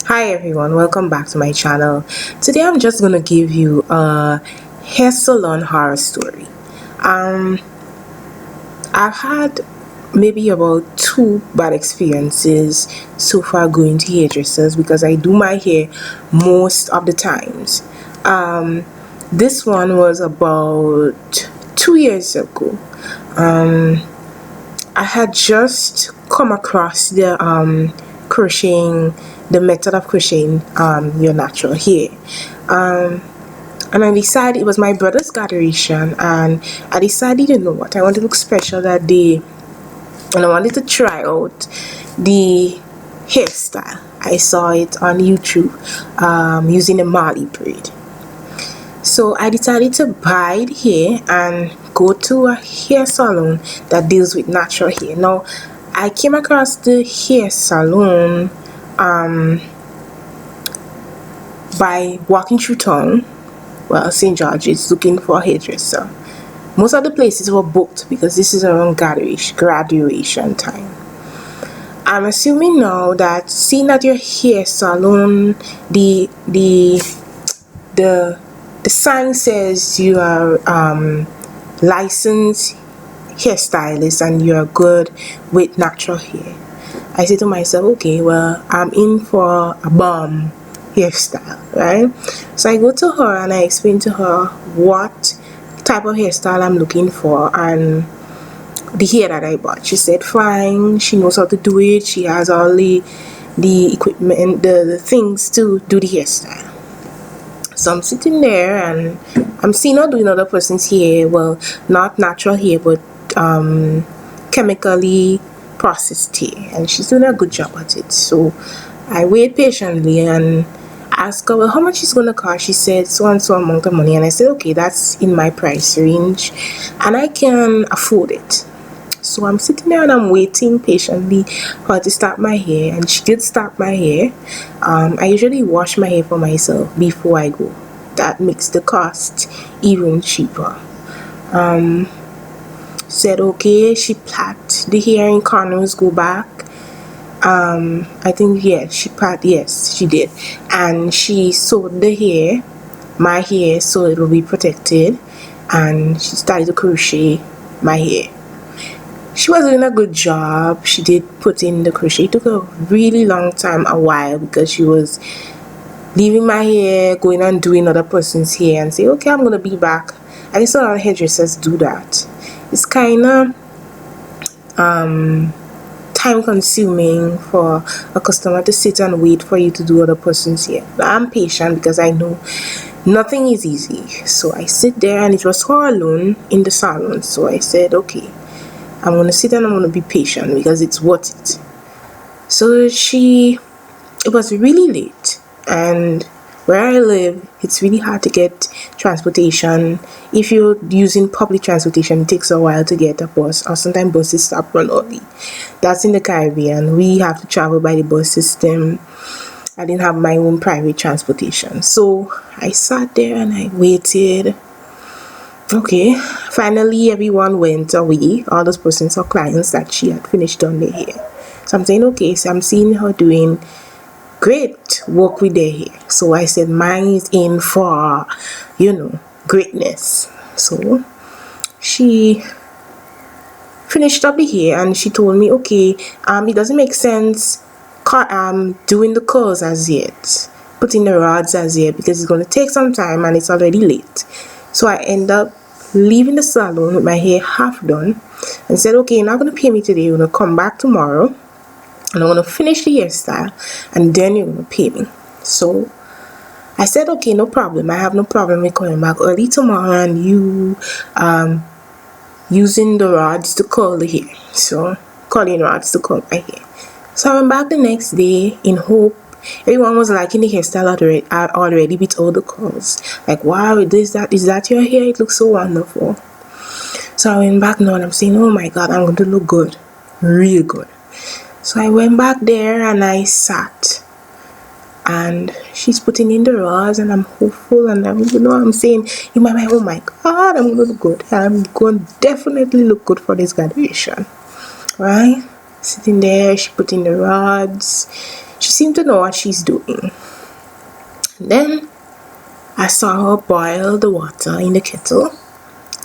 Hi everyone, welcome back to my channel. Today I'm just gonna give you a hair salon horror story. um I've had maybe about two bad experiences so far going to hairdressers because I do my hair most of the times. This one was about 2 years ago. I had just come across the crocheting, the method of crocheting your natural hair. And I decided it was my brother's graduation, and I decided, you know what, I want to look special that day, and I wanted to try out the hairstyle. I saw it on YouTube using a Mali braid. So I decided to buy the hair and go to a hair salon that deals with natural hair. Now, I came across the hair salon by walking through town. Well, St. George's, looking for a hairdresser. Most of the places were booked because this is around graduation time. I'm assuming now that seeing at your hair salon, the sign says you are licensed hairstylist and you are good with natural hair. I say to myself, okay, well, I'm in for a bomb hairstyle, right? So I go to her and I explain to her what type of hairstyle I'm looking for and the hair that I bought. She said fine, she knows how to do it, she has all the equipment, the things to do the hairstyle. So I'm sitting there and I'm seeing her doing other person's hair. Well, not natural hair, but chemically processed hair, and she's doing a good job at it. So I wait patiently and ask her, well, how much is gonna cost? She said so and so amount of money, and I said, okay, that's in my price range and I can afford it. So I'm sitting there and I'm waiting patiently for her to start my hair, and she did start my hair. I usually wash my hair for myself before I go. That makes the cost even cheaper. Said okay, she plait the hair in corners, go back. I think yes, she did, and she sewed the hair, my hair, so it will be protected, and she started to crochet my hair. She was doing a good job. She did put in the crochet. It took a really long time, a while, because she was leaving my hair, going and doing other person's hair and say, okay, I'm gonna be back. I guess a lot of hairdressers do that. It's kind of time consuming for a customer to sit and wait for you to do other person's hair. But I'm patient because I know nothing is easy. So I sit there, and it was her alone in the salon. So I said, okay, I'm gonna sit and I'm gonna be patient because it's worth it. So it was really late, and where I live, it's really hard to get transportation. If you're using public transportation, it takes a while to get a bus, or sometimes buses stop run early. That's in the Caribbean. We have to travel by the bus system. I didn't have my own private transportation, so I sat there and I waited. Okay, finally everyone went away, all those persons or clients that she had finished on their hair. So I'm saying, okay, so I'm seeing her doing great work with their hair. So I said, mine is in for, greatness. So she finished up the hair and she told me, okay, it doesn't make sense doing the curls as yet, putting the rods as yet, because it's going to take some time and it's already late. So I end up leaving the salon with my hair half done and said, okay, you're not going to pay me today, you're going to come back tomorrow and I'm going to finish the hairstyle and then you're going to pay me. So I said, okay, no problem. I have no problem with coming back early tomorrow and you using the rods to curl the hair. So curling rods to curl my hair. So I went back the next day in hope. Everyone was liking the hairstyle already with all the curls. Like, wow, is that your hair? It looks so wonderful. So I went back now and I'm saying, oh my god, I'm going to look good. Real good. So I went back there and I sat. And she's putting in the rods and I'm hopeful and I'm saying in my mind, oh my god, I'm going to look good. I'm going to definitely look good for this graduation. Right? Sitting there, she put in the rods. She seemed to know what she's doing. And then I saw her boil the water in the kettle.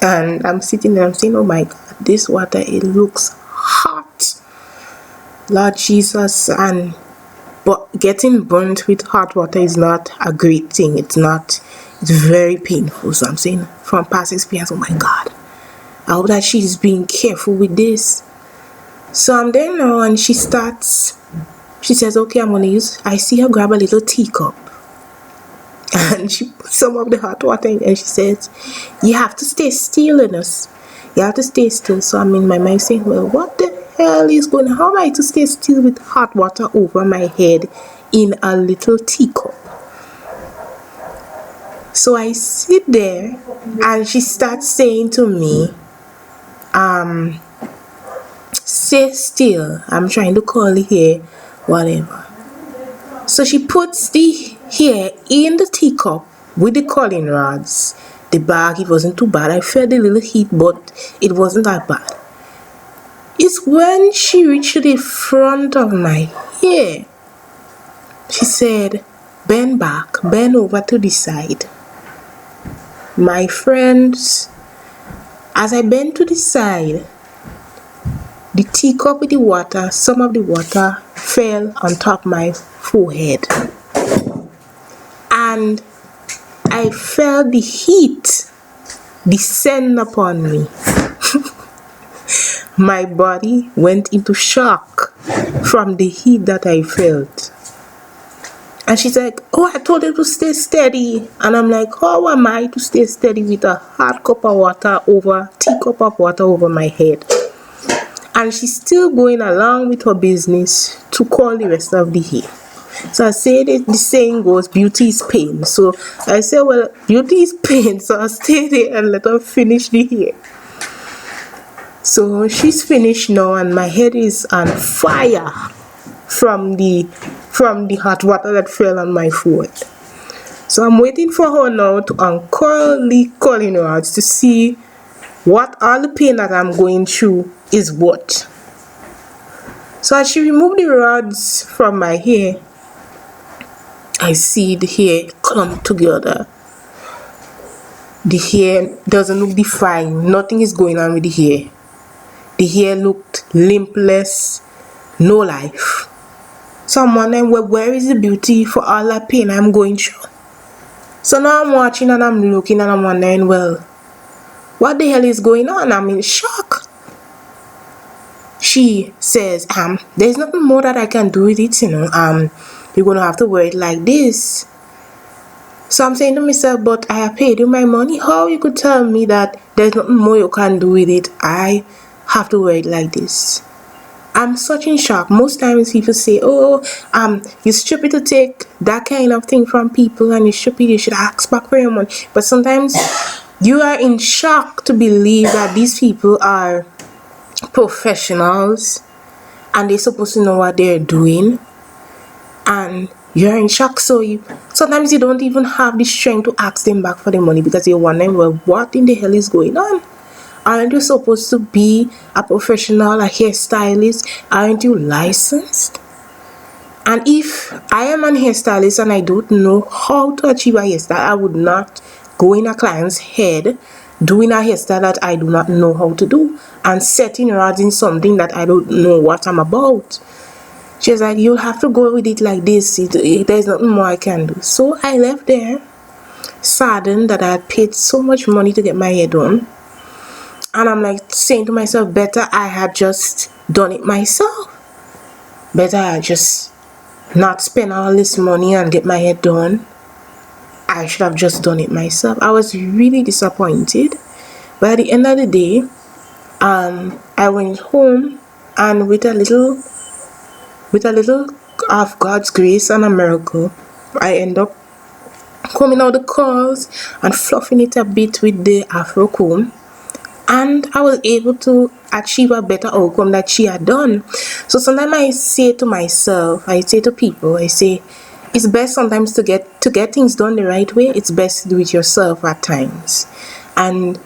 And I'm sitting there, I'm saying, oh my God, this water, it looks hot. Lord Jesus. And but getting burnt with hot water is not a great thing. It's very painful. So I'm saying from past experience, oh my God, I hope that she's being careful with this. So I'm there now, and she says, okay, I see her grab a little teacup. And she puts some of the hot water in, and she says, you have to stay still in us. You have to stay still. So I'm in my mind saying, well, what the hell is going on? How am I to stay still with hot water over my head in a little teacup? So I sit there, and she starts saying to me, stay still. I'm trying to curl the hair, whatever. So she puts the hair in the teacup with the curling rods. The bag, it wasn't too bad. I felt a little heat, but it wasn't that bad. It's when she reached the front of my hair, she said, bend back, bend over to the side. My friends, as I bent to the side, the teacup with the water, some of the water fell on top my forehead. And I felt the heat descend upon me. My body went into shock from the heat that I felt. And she's like, oh, I told you to stay steady. And I'm like, how am I to stay steady with a hot teacup of water over my head? And she's still going along with her business to call the rest of the hair. So I said the saying goes, beauty is pain. So I said, well, beauty is pain. So I'll stay there and let her finish the hair. So she's finished now, and my head is on fire from the hot water that fell on my forehead. So I'm waiting for her now to uncurl the curling rods to see what all the pain that I'm going through is what. So as she removed the rods from my hair, I see the hair clump together. The hair doesn't look defined. Nothing is going on with the hair. The hair looked limpless, no life. So I'm wondering, well, where is the beauty for all that pain I'm going through? So now I'm watching and I'm looking and I'm wondering, well, what the hell is going on? I'm in shock. She says, there's nothing more that I can do with it, you're gonna have to wear it like this. So I'm saying to myself, but I have paid you my money. How you could tell me that there's nothing more you can do with it? I have to wear it like this. I'm such in shock. Most times people say, oh, you're stupid to take that kind of thing from people, and you're stupid, you should ask back for your money. But sometimes you are in shock to believe that these people are professionals and they're supposed to know what they're doing, and you're in shock. So sometimes you don't even have the strength to ask them back for the money because you're wondering, well, what in the hell is going on? Aren't you supposed to be a professional, a hairstylist? Aren't you licensed? And if I am an hairstylist and I don't know how to achieve a hairstyle, I would not go in a client's head doing a hairstyle that I do not know how to do and setting rods in something that I don't know what I'm about. She's like, you'll have to go with it like this. There's nothing more I can do. So I left there, saddened that I had paid so much money to get my hair done. And I'm like saying to myself, better I had just done it myself. Better I just not spend all this money and get my hair done. I should have just done it myself. I was really disappointed. But at the end of the day, I went home, and with a little of God's grace and a miracle, I end up combing out the curls and fluffing it a bit with the Afro comb. And I was able to achieve a better outcome that she had done. So sometimes I say to myself, I say to people, I say, it's best sometimes to get things done the right way. It's best to do it yourself at times. And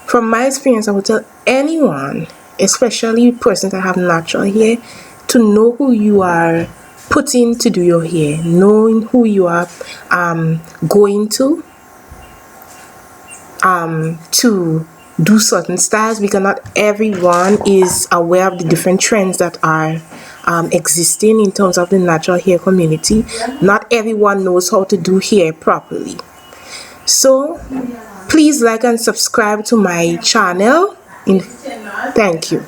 from my experience, I would tell anyone, especially persons that have natural hair, to know who you are putting to do your hair, knowing who you are going to do certain styles, because not everyone is aware of the different trends that are existing in terms of the natural hair community. Not everyone knows how to do hair properly. So please like and subscribe to my channel. Thank you.